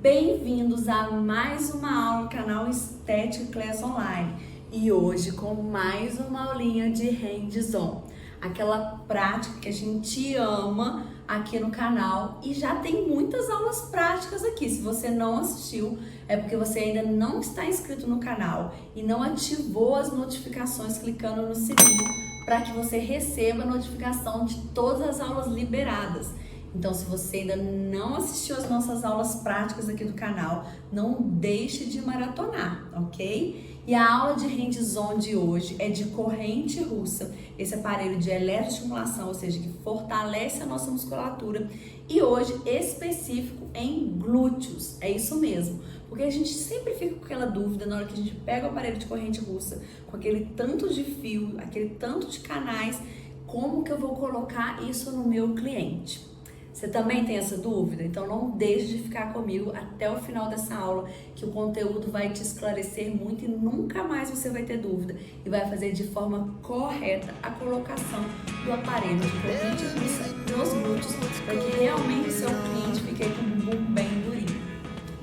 Bem-vindos a mais uma aula no canal Estética Class Online e hoje com mais uma aulinha de hands-on, aquela prática que a gente ama aqui no canal e já tem muitas aulas práticas aqui. Se você não assistiu, é porque você ainda não está inscrito no canal e não ativou as notificações clicando no sininho para que você receba a notificação de todas as aulas liberadas. Então, se você ainda não assistiu às nossas aulas práticas aqui do canal, não deixe de maratonar, ok? E a aula de hands-on de hoje é de corrente russa, esse aparelho de eletroestimulação, ou seja, que fortalece a nossa musculatura, e hoje específico em glúteos, é isso mesmo. Porque a gente sempre fica com aquela dúvida na hora que a gente pega o aparelho de corrente russa, com aquele tanto de fio, aquele tanto de canais, como que eu vou colocar isso no meu cliente? Você também tem essa dúvida? Então não deixe de ficar comigo até o final dessa aula, que o conteúdo vai te esclarecer muito e nunca mais você vai ter dúvida e vai fazer de forma correta a colocação do aparelho de corrente russa nos glúteos para que realmente o seu cliente fique com um bumbum bem durinho.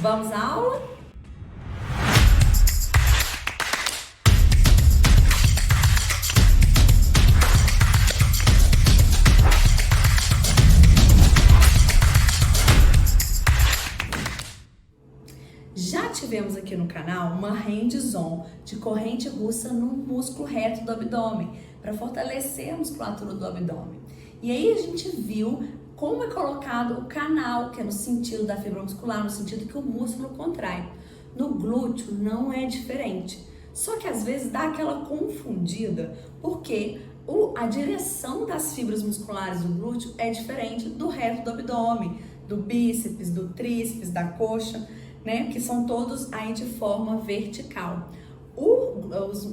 Vamos à aula? Já tivemos aqui no canal uma hands-on de corrente russa no músculo reto do abdômen, para fortalecer a musculatura do abdômen. E aí a gente viu como é colocado o canal, que é no sentido da fibra muscular, no sentido que o músculo contrai. No glúteo não é diferente, só que às vezes dá aquela confundida, porque a direção das fibras musculares do glúteo é diferente do reto do abdômen, do bíceps, do tríceps, da coxa, né, que são todos aí de forma vertical. O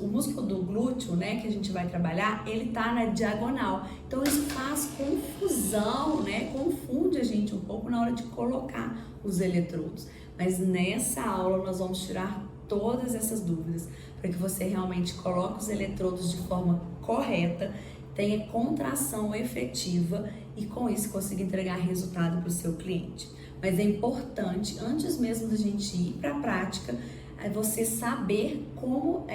músculo do glúteo, né, que a gente vai trabalhar, ele tá na diagonal. Então isso faz confusão, né, confunde a gente um pouco na hora de colocar os eletrodos. Mas nessa aula nós vamos tirar todas essas dúvidas para que você realmente coloque os eletrodos de forma correta, tenha contração efetiva e com isso consiga entregar resultado para o seu cliente. Mas é importante, antes mesmo da gente ir para a prática, você saber como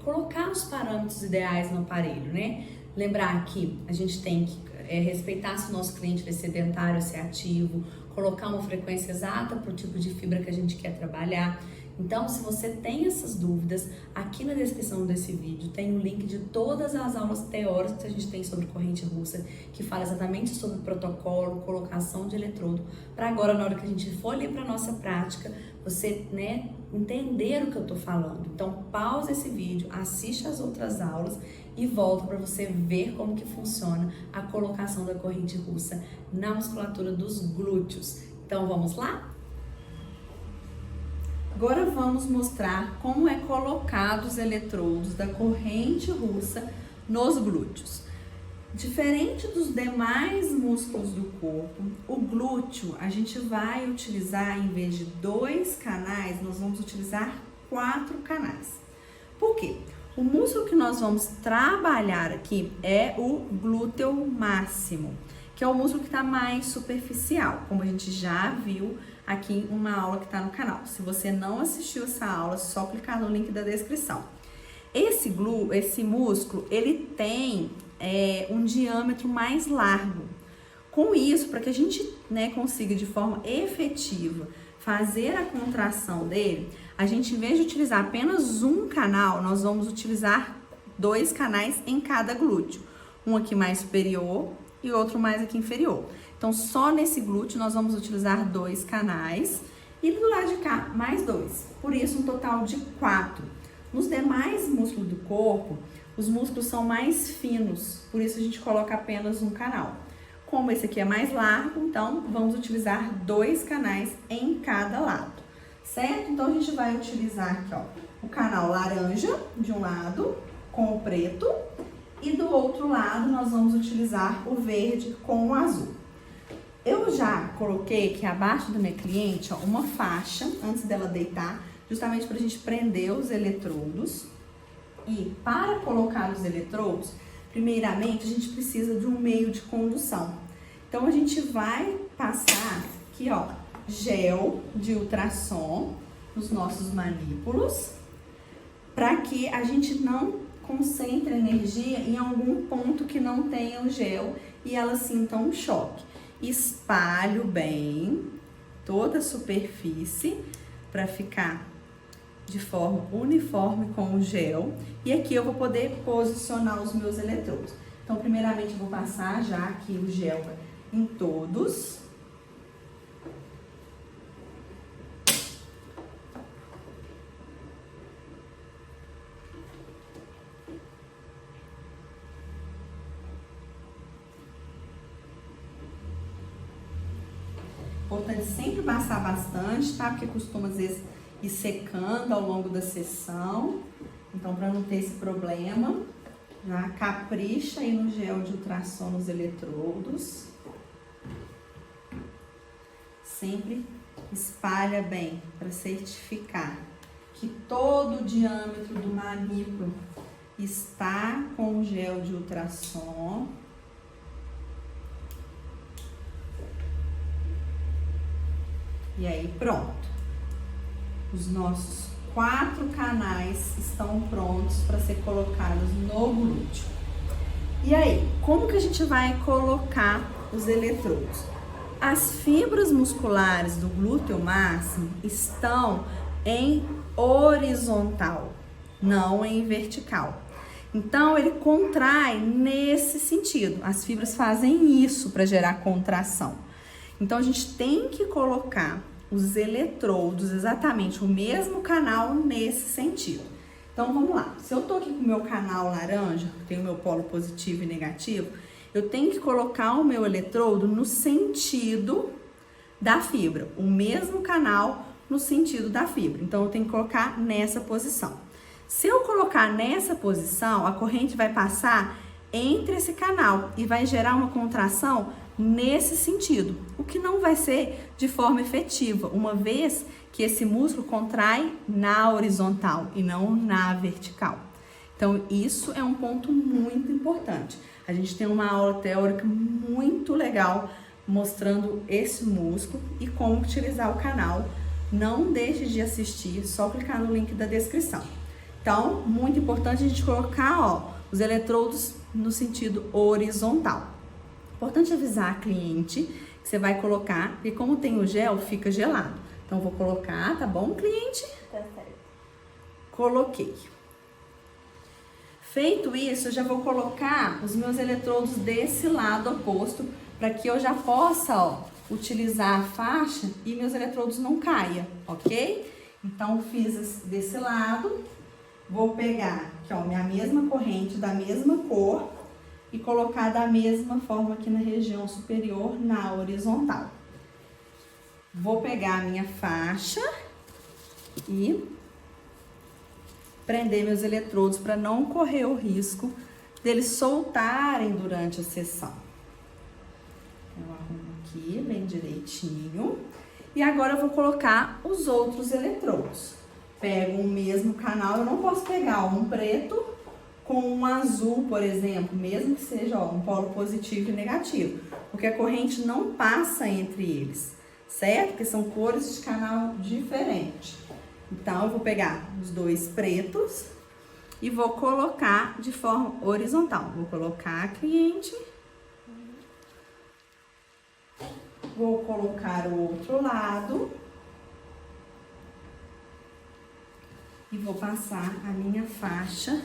colocar os parâmetros ideais no aparelho, né? Lembrar que a gente tem que respeitar se o nosso cliente vai ser sedentário, se é ativo, colocar uma frequência exata para o tipo de fibra que a gente quer trabalhar. Então, se você tem essas dúvidas, aqui na descrição desse vídeo tem o link de todas as aulas teóricas que a gente tem sobre corrente russa, que fala exatamente sobre protocolo, colocação de eletrodo, para agora, na hora que a gente for ali para a nossa prática, você, né, entender o que eu estou falando. Então, pausa esse vídeo, assiste as outras aulas e volta para você ver como que funciona a colocação da corrente russa na musculatura dos glúteos. Então, vamos lá? Agora vamos mostrar como é colocado os eletrodos da corrente russa nos glúteos. Diferente dos demais músculos do corpo, o glúteo a gente vai utilizar, em vez de 2 canais, nós vamos utilizar 4 canais. Por quê? O músculo que nós vamos trabalhar aqui é o glúteo máximo, que é o músculo que está mais superficial, como a gente já viu aqui uma aula que está no canal. Se você não assistiu essa aula, é só clicar no link da descrição. Esse músculo, ele tem um diâmetro mais largo. Com isso, para que a gente, né, consiga de forma efetiva fazer a contração dele, a gente, em vez de utilizar apenas um canal, nós vamos utilizar 2 canais em cada glúteo. Um aqui mais superior e outro mais aqui inferior. Então, só nesse glúteo nós vamos utilizar 2 canais e do lado de cá mais 2. Por isso, um total de 4. Nos demais músculos do corpo, os músculos são mais finos, por isso a gente coloca apenas um canal. Como esse aqui é mais largo, então vamos utilizar 2 canais em cada lado, certo? Então, a gente vai utilizar aqui, ó, o canal laranja de um lado com o preto e do outro lado nós vamos utilizar o verde com o azul. Eu já coloquei aqui abaixo da minha cliente, ó, uma faixa antes dela deitar, justamente para a gente prender os eletrodos. E para colocar os eletrodos, primeiramente a gente precisa de um meio de condução. Então a gente vai passar aqui, ó, gel de ultrassom nos nossos manípulos, para que a gente não concentre energia em algum ponto que não tenha o gel e ela sinta um choque. Espalho bem toda a superfície para ficar de forma uniforme com o gel. E aqui eu vou poder posicionar os meus eletrodos. Então, primeiramente, eu vou passar já aqui o gel em todos. Importante sempre passar bastante, tá? Porque costuma, às vezes, ir secando ao longo da sessão. Então, para não ter esse problema, já capricha aí no gel de ultrassom nos eletrodos. Sempre espalha bem para certificar que todo o diâmetro do manípulo está com o gel de ultrassom. E aí, pronto. Os nossos 4 canais estão prontos para ser colocados no glúteo. E aí, como que a gente vai colocar os eletrodos? As fibras musculares do glúteo máximo estão em horizontal, não em vertical. Então, ele contrai nesse sentido. As fibras fazem isso para gerar contração. Então, a gente tem que colocar os eletrodos, exatamente o mesmo canal nesse sentido. Então, vamos lá. Se eu tô aqui com o meu canal laranja, que tem o meu polo positivo e negativo, eu tenho que colocar o meu eletrodo no sentido da fibra, o mesmo canal no sentido da fibra. Então, eu tenho que colocar nessa posição. Se eu colocar nessa posição, a corrente vai passar entre esse canal e vai gerar uma contração nesse sentido, o que não vai ser de forma efetiva, uma vez que esse músculo contrai na horizontal e não na vertical. Então, isso é um ponto muito importante. A gente tem uma aula teórica muito legal mostrando esse músculo e como utilizar o canal. Não deixe de assistir, só clicar no link da descrição. Então, muito importante a gente colocar, os eletrodos no sentido horizontal. Importante avisar a cliente que você vai colocar, porque como tem o gel, fica gelado. Então, vou colocar, tá bom, cliente? Tá certo. Coloquei. Feito isso, eu já vou colocar os meus eletrodos desse lado oposto, para que eu já possa, utilizar a faixa e meus eletrodos não caiam, ok? Então, fiz desse lado, vou pegar aqui, minha mesma corrente da mesma cor, e colocar da mesma forma aqui na região superior, na horizontal. Vou pegar a minha faixa e prender meus eletrodos para não correr o risco deles soltarem durante a sessão. Eu arrumo aqui bem direitinho. E agora eu vou colocar os outros eletrodos. Pego o mesmo canal, eu não posso pegar um preto com um azul, por exemplo, mesmo que seja um polo positivo e negativo, porque a corrente não passa entre eles, certo? Porque são cores de canal diferentes. Então, eu vou pegar os 2 pretos e vou colocar de forma horizontal. Vou colocar a cliente, vou colocar o outro lado e vou passar a minha faixa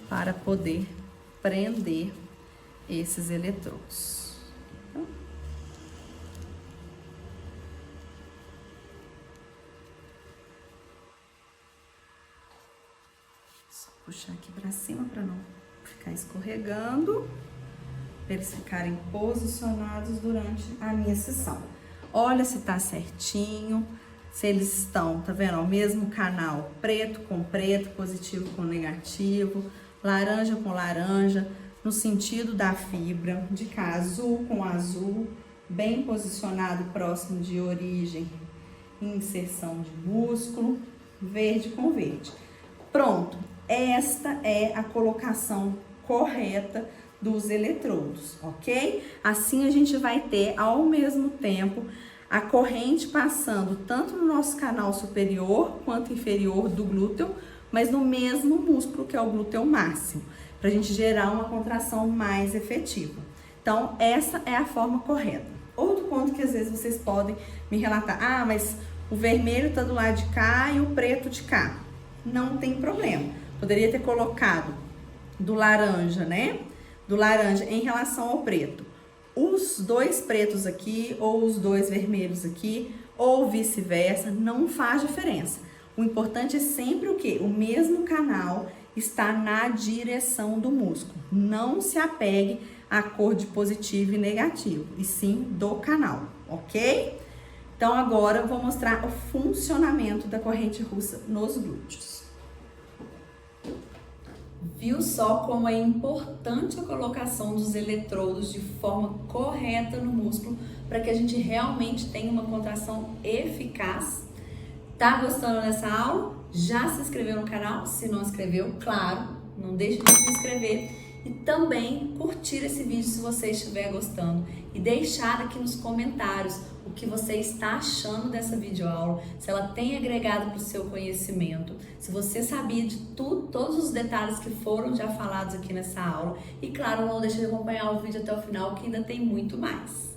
para poder prender esses eletrodos. Então, só puxar aqui para cima para não ficar escorregando, para eles ficarem posicionados durante a minha sessão. Olha se tá certinho, se eles estão, tá vendo? O mesmo canal, preto com preto, positivo com negativo, laranja com laranja, no sentido da fibra, de cá azul com azul, bem posicionado próximo de origem, inserção de músculo, verde com verde. Pronto, esta é a colocação correta dos eletrodos, ok? Assim a gente vai ter ao mesmo tempo a corrente passando tanto no nosso canal superior quanto inferior do glúteo, mas no mesmo músculo que é o glúteo máximo, para a gente gerar uma contração mais efetiva. Então, essa é a forma correta. Outro ponto que às vezes vocês podem me relatar, ah, mas o vermelho tá do lado de cá e o preto de cá. Não tem problema. Poderia ter colocado do laranja, né? Do laranja em relação ao preto. Os dois pretos aqui ou os dois vermelhos aqui ou vice-versa, não faz diferença. O importante é sempre o quê? O mesmo canal está na direção do músculo. Não se apegue à cor de positivo e negativo, e sim do canal, ok? Então agora eu vou mostrar o funcionamento da corrente russa nos glúteos. Viu só como é importante a colocação dos eletrodos de forma correta no músculo para que a gente realmente tenha uma contração eficaz? Tá gostando dessa aula? Já se inscreveu no canal? Se não inscreveu, claro, não deixe de se inscrever e também curtir esse vídeo se você estiver gostando e deixar aqui nos comentários o que você está achando dessa videoaula, se ela tem agregado para o seu conhecimento, se você sabia de tudo, todos os detalhes que foram já falados aqui nessa aula e claro, não deixe de acompanhar o vídeo até o final que ainda tem muito mais.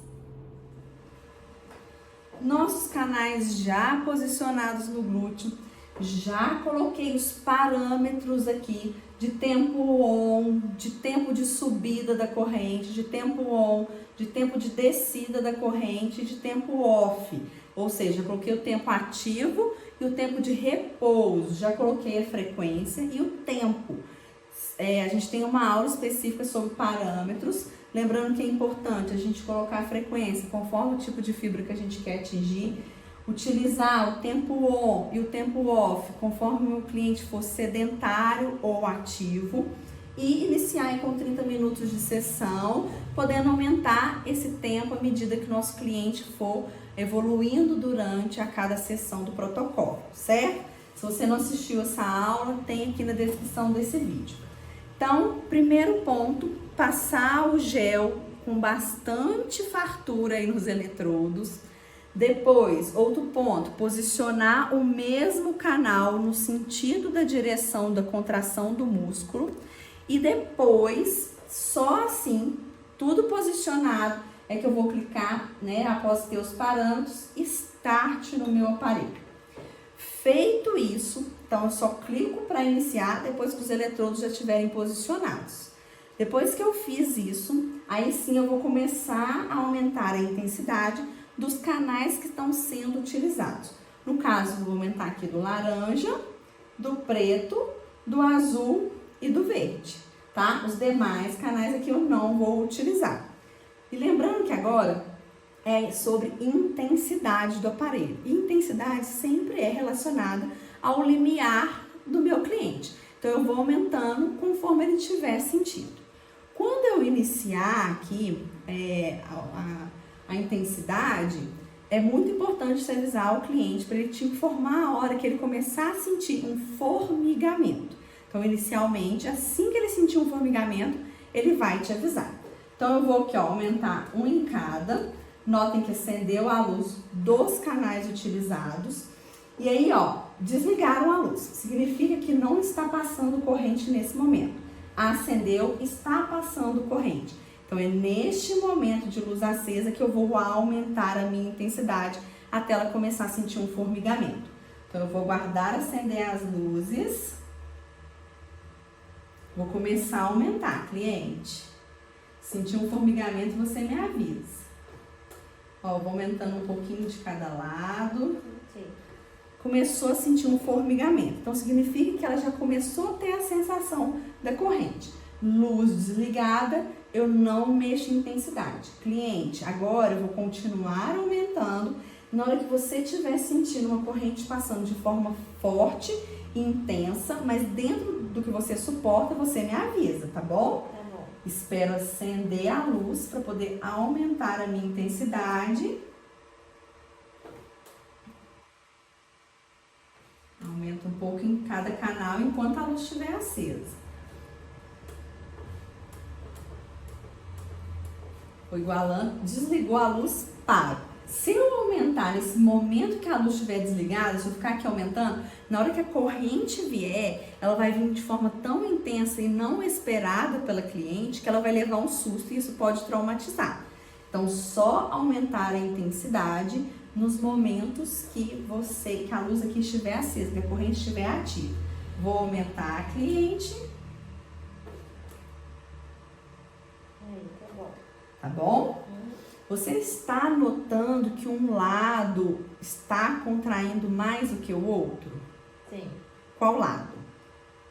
Nossos canais já posicionados no glúteo, já coloquei os parâmetros aqui de tempo on, de tempo de subida da corrente, de tempo on, de tempo de descida da corrente, de tempo off. Ou seja, coloquei o tempo ativo e o tempo de repouso. Já coloquei a frequência e o tempo. A gente tem uma aula específica sobre parâmetros. Lembrando que é importante a gente colocar a frequência conforme o tipo de fibra que a gente quer atingir. Utilizar o tempo on e o tempo off conforme o cliente for sedentário ou ativo e iniciar com 30 minutos de sessão, podendo aumentar esse tempo à medida que o nosso cliente for evoluindo durante a cada sessão do protocolo, certo? Se você não assistiu essa aula, tem aqui na descrição desse vídeo. Então, primeiro ponto, passar o gel com bastante fartura aí nos eletrodos. Depois, outro ponto, posicionar o mesmo canal no sentido da direção da contração do músculo. E depois, só assim, tudo posicionado, é que eu vou clicar, né, após ter os parâmetros, Start no meu aparelho. Feito isso, então eu só clico para iniciar depois que os eletrodos já estiverem posicionados. Depois que eu fiz isso, aí sim eu vou começar a aumentar a intensidade dos canais que estão sendo utilizados. No caso, vou aumentar aqui do laranja, do preto, do azul e do verde, tá? Os demais canais aqui eu não vou utilizar. E lembrando que agora é sobre intensidade do aparelho. E intensidade sempre é relacionada ao limiar do meu cliente. Então, eu vou aumentando conforme ele estiver sentindo. Quando eu iniciar aqui a intensidade, é muito importante você avisar o cliente para ele te informar a hora que ele começar a sentir um formigamento. Então, inicialmente, assim que ele sentir um formigamento, ele vai te avisar. Então, eu vou aqui, ó, aumentar um em cada. Notem que acendeu a luz dos canais utilizados. E aí, ó, desligaram a luz. Significa que não está passando corrente nesse momento. Acendeu, está passando corrente. Então, é neste momento de luz acesa que eu vou aumentar a minha intensidade até ela começar a sentir um formigamento. Então, eu vou guardar, acender as luzes. Vou começar a aumentar, cliente. Sentir um formigamento, você me avisa. Ó, vou aumentando um pouquinho de cada lado. Começou a sentir um formigamento. Então, significa que ela já começou a ter a sensação da corrente. Luz desligada, eu não mexo em intensidade. Cliente, agora eu vou continuar aumentando. Na hora que você estiver sentindo uma corrente passando de forma forte e intensa, mas dentro do que você suporta, você me avisa, tá bom? Tá bom. Espero acender a luz para poder aumentar a minha intensidade. Aumenta um pouco em cada canal enquanto a luz estiver acesa. Foi igualando, desligou a luz, paro. Se eu aumentar nesse momento que a luz estiver desligada, se eu ficar aqui aumentando, na hora que a corrente vier, ela vai vir de forma tão intensa e não esperada pela cliente que ela vai levar um susto e isso pode traumatizar. Então, só aumentar a intensidade nos momentos que a luz aqui estiver acesa, que a corrente estiver ativa. Vou aumentar a cliente. Tá bom? Você está notando que um lado está contraindo mais do que o outro? Sim. Qual lado?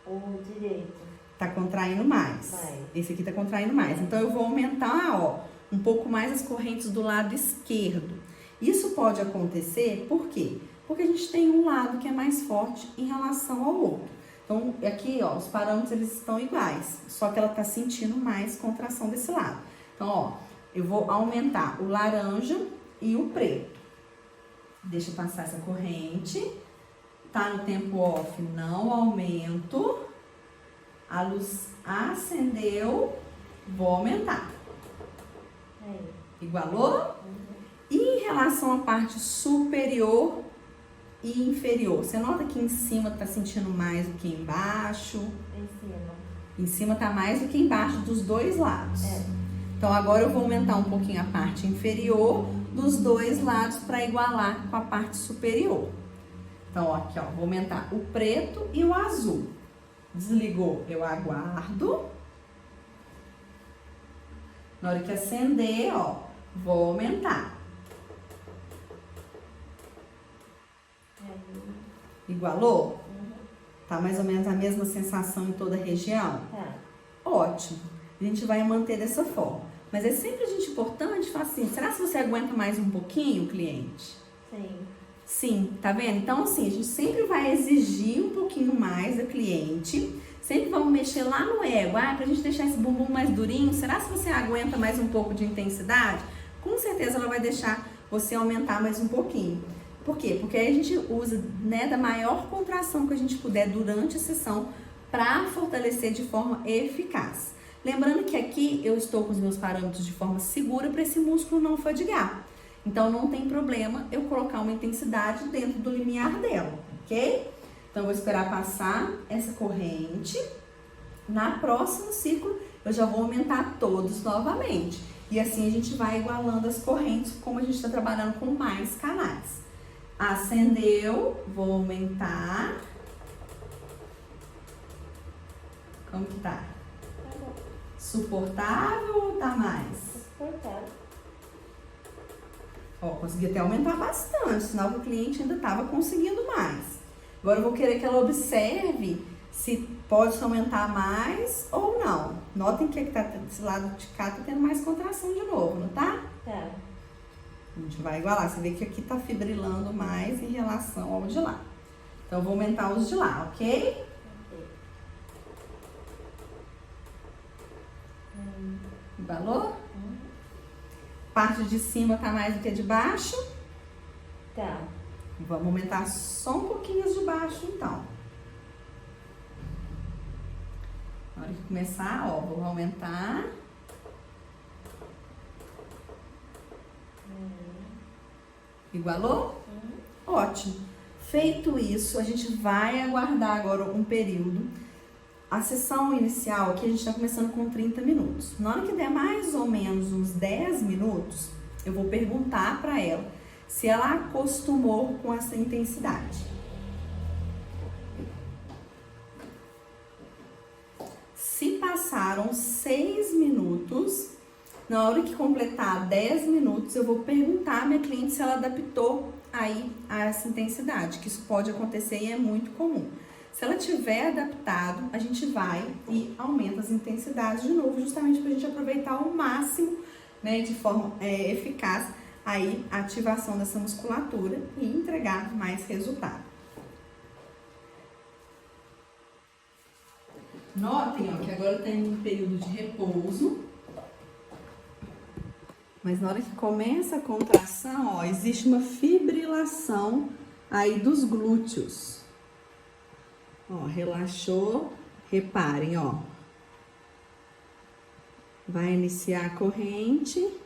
O direito. Tá contraindo mais. Esse aqui tá contraindo mais. Então, eu vou aumentar, ó, um pouco mais as correntes do lado esquerdo. Isso pode acontecer, por quê? Porque a gente tem um lado que é mais forte em relação ao outro. Então, aqui, ó, os parâmetros eles estão iguais, só que ela tá sentindo mais contração desse lado. Então, ó, eu vou aumentar o laranja e o preto. Deixa eu passar essa corrente. Tá no tempo off, não aumento. A luz acendeu, vou aumentar. Igualou? E em relação à parte superior e inferior, você nota que em cima tá sentindo mais do que embaixo? Em cima. Em cima tá mais do que embaixo dos dois lados. Então, agora eu vou aumentar um pouquinho a parte inferior dos dois lados para igualar com a parte superior. Então, ó, aqui, ó, vou aumentar o preto e o azul. Desligou, eu aguardo. Na hora que acender, ó, vou aumentar. Igualou? Tá mais ou menos a mesma sensação em toda a região? Ótimo. A gente vai manter dessa forma. Mas é sempre importante falar assim, será que você aguenta mais um pouquinho, cliente? Sim. Sim, tá vendo? Então, assim, a gente sempre vai exigir um pouquinho mais da cliente. Sempre vamos mexer lá no ego. Pra gente deixar esse bumbum mais durinho, será que você aguenta mais um pouco de intensidade? Com certeza ela vai deixar você aumentar mais um pouquinho. Por quê? Porque aí a gente usa, né, da maior contração que a gente puder durante a sessão para fortalecer de forma eficaz. Lembrando que aqui eu estou com os meus parâmetros de forma segura para esse músculo não fadigar. Então, não tem problema eu colocar uma intensidade dentro do limiar dela, ok? Então, eu vou esperar passar essa corrente. Na próximo ciclo, eu já vou aumentar todos novamente. E assim a gente vai igualando as correntes, como a gente está trabalhando com mais canais. Acendeu, vou aumentar. Como que tá? Suportável ou tá mais? Suportável. Ó, consegui até aumentar bastante, sinal que o cliente ainda estava conseguindo mais. Agora eu vou querer que ela observe se pode aumentar mais ou não. Notem que tá, desse lado de cá tá tendo mais contração de novo, não tá? Tá. A gente vai igualar. Você vê que aqui tá fibrilando mais em relação ao de lá. Então eu vou aumentar os de lá, ok? Igualou? Parte de cima tá mais do que a de baixo? Tá. Vamos aumentar só um pouquinho as de baixo, então. Na hora que começar, ó, vou aumentar. Igualou? Ótimo. Feito isso, a gente vai aguardar agora um período. A sessão inicial aqui a gente está começando com 30 minutos. Na hora que der mais ou menos uns 10 minutos, eu vou perguntar para ela se ela acostumou com essa intensidade. Se passaram 6 minutos, na hora que completar 10 minutos, eu vou perguntar à minha cliente se ela adaptou aí a essa intensidade, que isso pode acontecer e é muito comum. Se ela tiver adaptado, a gente vai e aumenta as intensidades de novo, justamente para a gente aproveitar ao máximo, né, de forma eficaz, aí a ativação dessa musculatura e entregar mais resultado. Notem, ó, que agora tem um período de repouso, mas na hora que começa a contração, ó, existe uma fibrilação aí dos glúteos. Ó, relaxou, reparem, ó. Vai iniciar a corrente.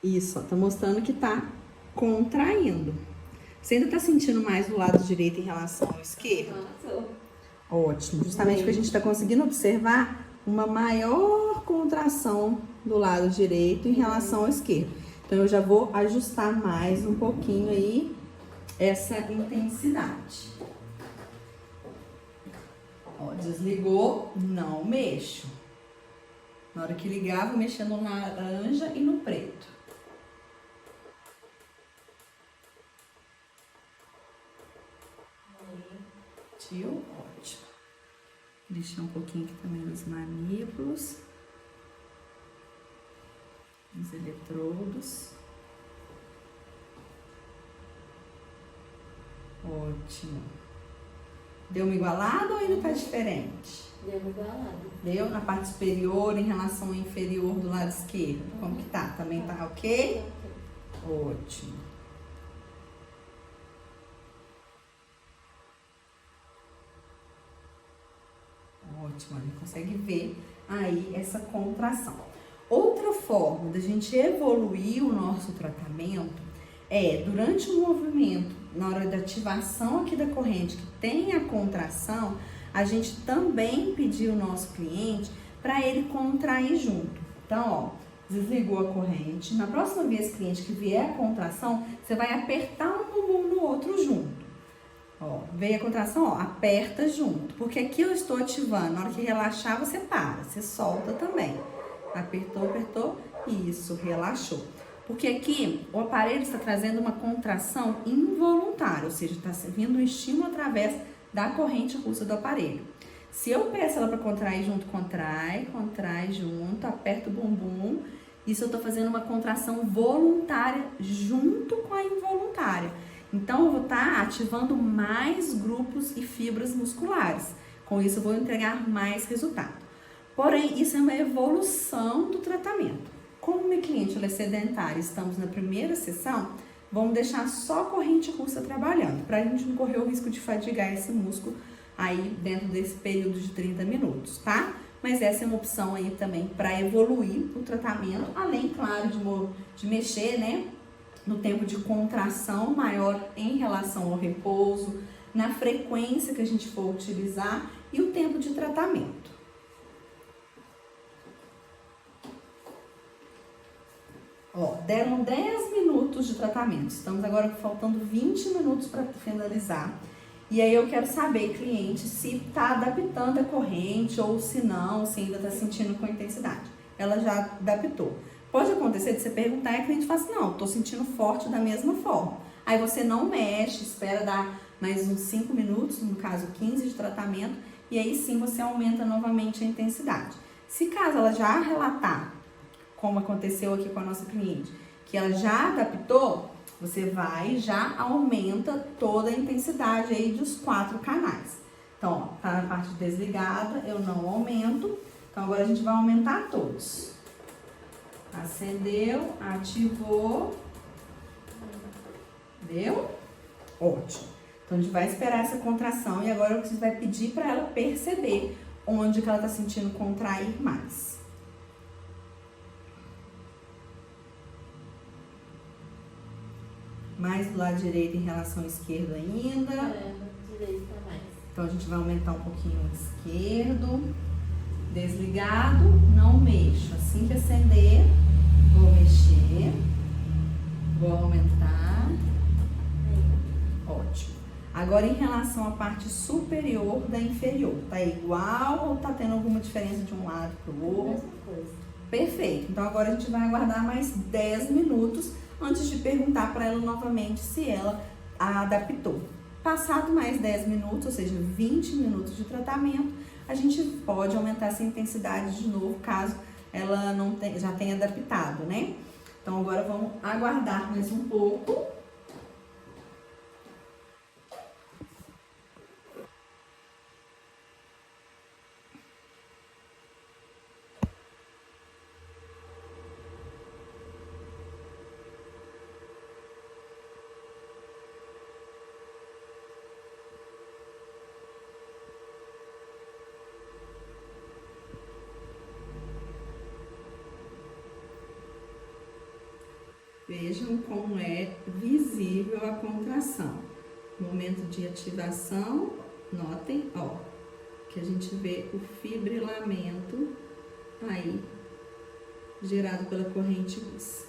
Isso, ó, tá mostrando que tá contraindo. Você ainda tá sentindo mais do lado direito em relação ao esquerdo? Tô. Ótimo. Justamente porque a gente tá conseguindo observar uma maior contração do lado direito em relação ao esquerdo. Então, eu já vou ajustar mais um pouquinho aí essa intensidade. Ó, desligou, não mexo. Na hora que ligar, vou mexer no laranja e no preto. Tio, ótimo. Deixar um pouquinho aqui também nos manípulos. Os eletrodos. Ótimo. Deu uma igualada ou ainda tá diferente? Deu igualado. Deu? Na parte superior em relação ao inferior do lado esquerdo. Como que tá? Também tá ok? Ótimo. Ótimo, ele consegue ver aí essa contração. Outra forma da gente evoluir o nosso tratamento é, durante o movimento, na hora da ativação aqui da corrente, que tem a contração, a gente também pedir o nosso cliente para ele contrair junto. Então, ó, desligou a corrente. Na próxima vez, cliente, que vier a contração, você vai apertar um bumbum no outro junto. Ó, veio a contração, ó, aperta junto. Porque aqui eu estou ativando. Na hora que relaxar, você para. Você solta também. Apertou, apertou. Isso, relaxou. Porque aqui o aparelho está trazendo uma contração involuntária. Ou seja, está vindo um estímulo através da corrente russa do aparelho. Se eu peço ela para contrair junto, contrai, contrai junto, aperta o bumbum. Isso eu estou fazendo uma contração voluntária junto com a involuntária. Então, eu vou estar ativando mais grupos e fibras musculares. Com isso, eu vou entregar mais resultado. Porém, isso é uma evolução do tratamento. Como minha cliente ela é sedentária, estamos na primeira sessão, vamos deixar só a corrente russa trabalhando, para a gente não correr o risco de fadigar esse músculo aí dentro desse período de 30 minutos, tá? Mas essa é uma opção aí também para evoluir o tratamento, além, claro, de mexer, né? No tempo de contração maior em relação ao repouso, na frequência que a gente for utilizar e o tempo de tratamento. Ó, deram 10 minutos de tratamento, estamos agora faltando 20 minutos para finalizar. E aí eu quero saber, cliente, se tá adaptando a corrente ou se não, se ainda tá sentindo com intensidade. Ela já adaptou. Pode acontecer de você perguntar e a cliente fala assim, não, tô sentindo forte da mesma forma. Aí você não mexe, espera dar mais uns 5 minutos, no caso 15 de tratamento, e aí sim você aumenta novamente a intensidade. Se caso ela já relatar, como aconteceu aqui com a nossa cliente, que ela já adaptou, você vai e já aumenta toda a intensidade aí dos 4 canais. Então, ó, tá na parte desligada, eu não aumento, então agora a gente vai aumentar todos. Acendeu, ativou, deu? Ótimo. Então, a gente vai esperar essa contração e agora você vai pedir para ela perceber onde que ela está sentindo contrair mais. Mais do lado direito em relação ao esquerdo ainda. Direita mais. Então, a gente vai aumentar um pouquinho o esquerdo. Desligado, não mexo. Assim que acender, vou mexer. Vou aumentar. Ótimo. Agora, em relação à parte superior da inferior, tá igual ou tá tendo alguma diferença de um lado para o outro? Mesma coisa. Perfeito. Então, agora a gente vai aguardar mais 10 minutos antes de perguntar para ela novamente se ela a adaptou. Passado mais 10 minutos, ou seja, 20 minutos de tratamento, a gente pode aumentar essa intensidade de novo, caso ela não tenha, já tenha adaptado, né? Então, agora vamos aguardar mais um pouco. Vejam como é visível a contração. Momento de ativação, notem, ó, que a gente vê o fibrilamento aí gerado pela corrente russa.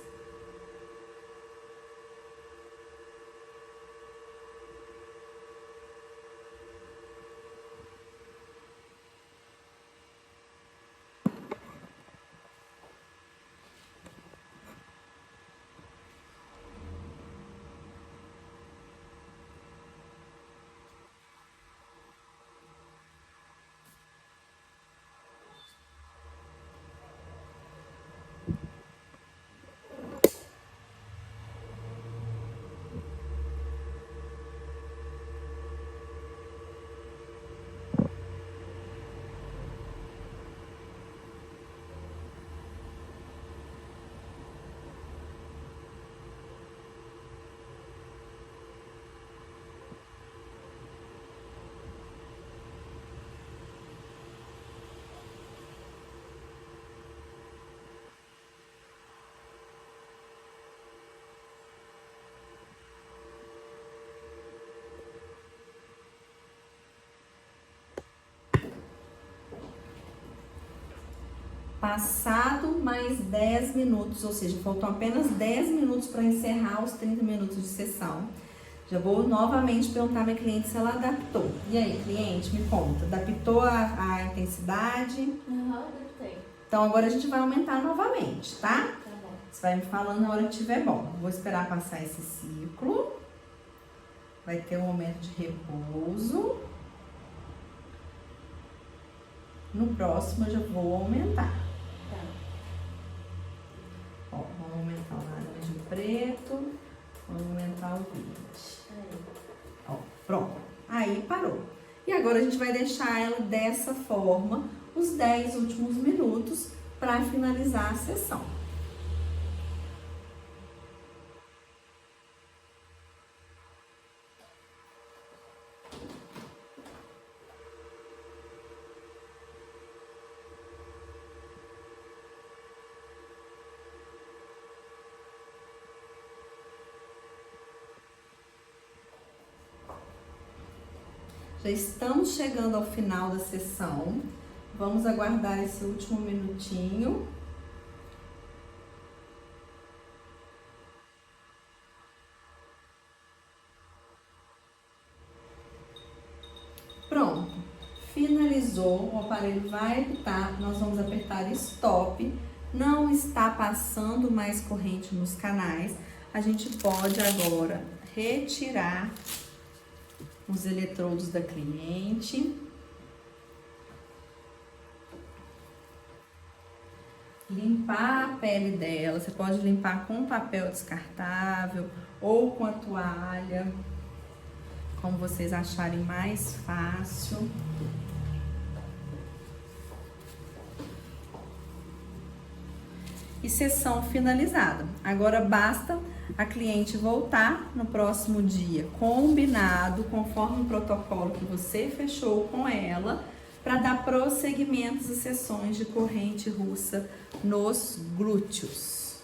Passado mais 10 minutos, ou seja, faltam apenas 10 minutos para encerrar os 30 minutos de sessão. Já vou novamente perguntar à minha cliente se ela adaptou. E aí, cliente, me conta, adaptou a intensidade? Adaptei. Então agora a gente vai aumentar novamente, tá? Tá bom. Você vai me falando na hora que estiver bom. Vou esperar passar esse ciclo. Vai ter um momento de repouso. No próximo eu já vou aumentar. Tá. Ó, vamos aumentar o laranja preto, vamos aumentar o verde. Aí. Ó, pronto. Aí parou. E agora a gente vai deixar ela dessa forma os 10 últimos minutos para finalizar a sessão. Já estamos chegando ao final da sessão. Vamos aguardar esse último minutinho. Pronto. Finalizou, o aparelho vai apitar, nós vamos apertar stop. Não está passando mais corrente nos canais. A gente pode agora retirar os eletrodos da cliente. Limpar a pele dela. Você pode limpar com papel descartável ou com a toalha, como vocês acharem mais fácil. E sessão finalizada. Agora basta a cliente voltar no próximo dia, combinado, conforme o protocolo que você fechou com ela, para dar prosseguimento às sessões de corrente russa nos glúteos.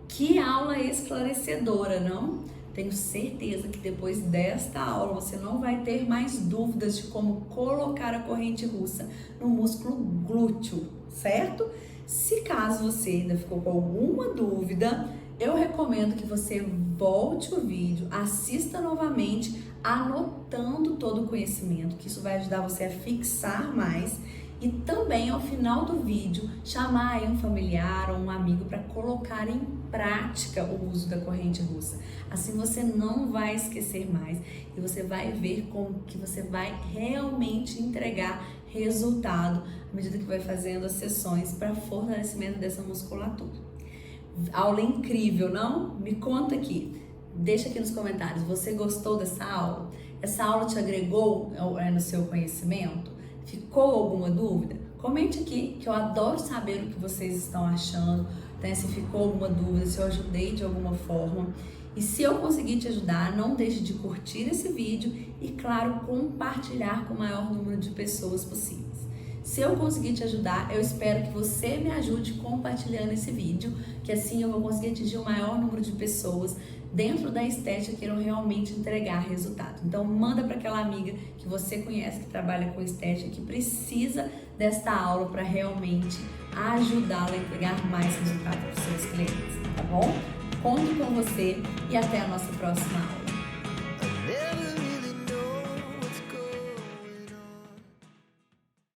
Que aula esclarecedora, não? Tenho certeza que depois desta aula você não vai ter mais dúvidas de como colocar a corrente russa no músculo glúteo, certo? Se caso você ainda ficou com alguma dúvida, eu recomendo que você volte o vídeo, assista novamente, anotando todo o conhecimento, que isso vai ajudar você a fixar mais, e também ao final do vídeo chamar aí um familiar ou um amigo para colocar em prática o uso da corrente russa. Assim você não vai esquecer mais e você vai ver como que você vai realmente entregar resultado à medida que vai fazendo as sessões para fortalecimento dessa musculatura. Aula incrível, não? Me conta aqui, deixa aqui nos comentários, você gostou dessa aula? Essa aula te agregou no seu conhecimento? Ficou alguma dúvida? Comente aqui, que eu adoro saber o que vocês estão achando, né? Se ficou alguma dúvida, se eu ajudei de alguma forma. E se eu conseguir te ajudar, não deixe de curtir esse vídeo e, claro, compartilhar com o maior número de pessoas possíveis. Se eu conseguir te ajudar, eu espero que você me ajude compartilhando esse vídeo, que assim eu vou conseguir atingir o maior número de pessoas dentro da estética que queiram realmente entregar resultado. Então manda para aquela amiga que você conhece, que trabalha com estética, que precisa desta aula para realmente ajudá-la a entregar mais resultado para os seus clientes, tá bom? Conto com você e até a nossa próxima aula.